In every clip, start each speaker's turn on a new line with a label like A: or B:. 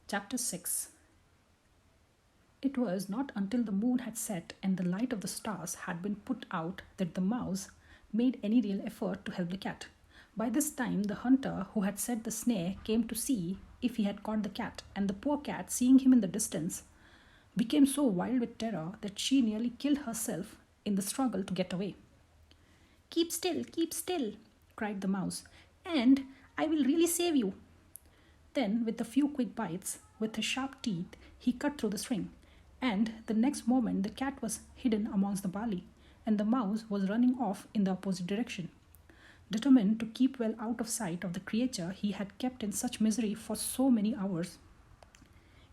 A: Chapter 6. It was not until the moon had set and the light of the stars had been put out that the mouse made any real effort to help the cat. By this time, the hunter who had set the snare came to see if he had caught the cat, and the poor cat, seeing him in the distance, became so wild with terror that she nearly killed herself in the struggle to get away. Keep still, cried the mouse, and I will really save you. Then, with a few quick bites, with his sharp teeth, he cut through the string, and the next moment the cat was hidden amongst the barley, and the mouse was running off in the opposite direction. Determined to keep well out of sight of the creature he had kept in such misery for so many hours,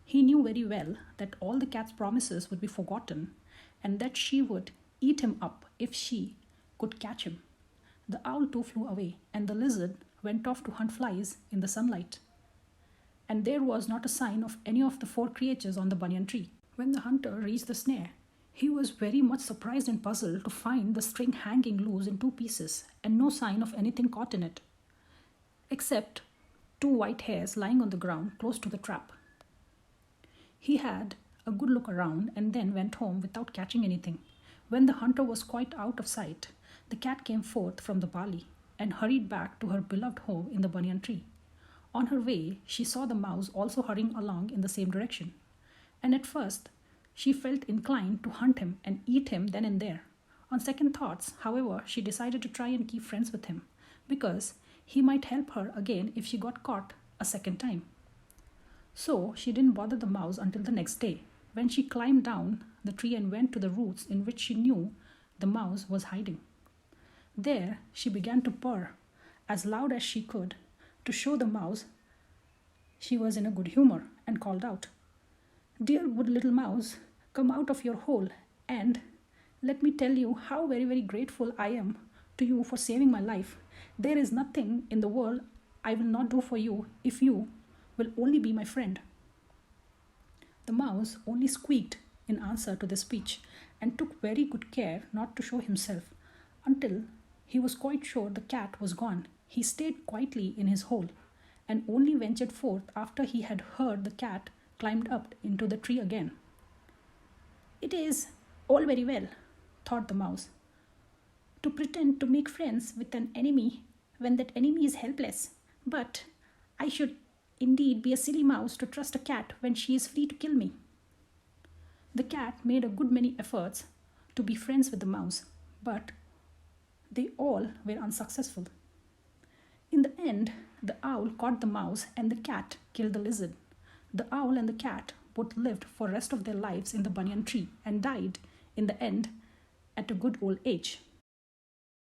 A: he knew very well that all the cat's promises would be forgotten, and that she would eat him up if she could catch him. The owl too flew away, and the lizard went off to hunt flies in the sunlight. And there was not a sign of any of the four creatures on the banyan tree. When the hunter reached the snare, he was very much surprised and puzzled to find the string hanging loose in two pieces and no sign of anything caught in it, except two white hairs lying on the ground close to the trap. He had a good look around and then went home without catching anything. When the hunter was quite out of sight, the cat came forth from the barley and hurried back to her beloved home in the banyan tree. On her way, she saw the mouse also hurrying along in the same direction, and at first she felt inclined to hunt him and eat him then and there. On second thoughts, however, she decided to try and keep friends with him, because he might help her again if she got caught a second time. So she didn't bother the mouse until the next day, when she climbed down the tree and went to the roots in which she knew the mouse was hiding. There she began to purr as loud as she could to show the mouse she was in a good humor, and called out, "Dear good little mouse, come out of your hole, and let me tell you how very, very grateful I am to you for saving my life. There is nothing in the world I will not do for you if you will only be my friend." The mouse only squeaked in answer to this speech, and took very good care not to show himself until he was quite sure the cat was gone. He stayed quietly in his hole, and only ventured forth after he had heard the cat climbed up into the tree again. "It is all very well," thought the mouse, "to pretend to make friends with an enemy when that enemy is helpless, but I should indeed be a silly mouse to trust a cat when she is free to kill me." The cat made a good many efforts to be friends with the mouse, but they all were unsuccessful. In the end, the owl caught the mouse and the cat killed the lizard. The owl and the cat both lived for the rest of their lives in the banyan tree and died in the end at a good old age.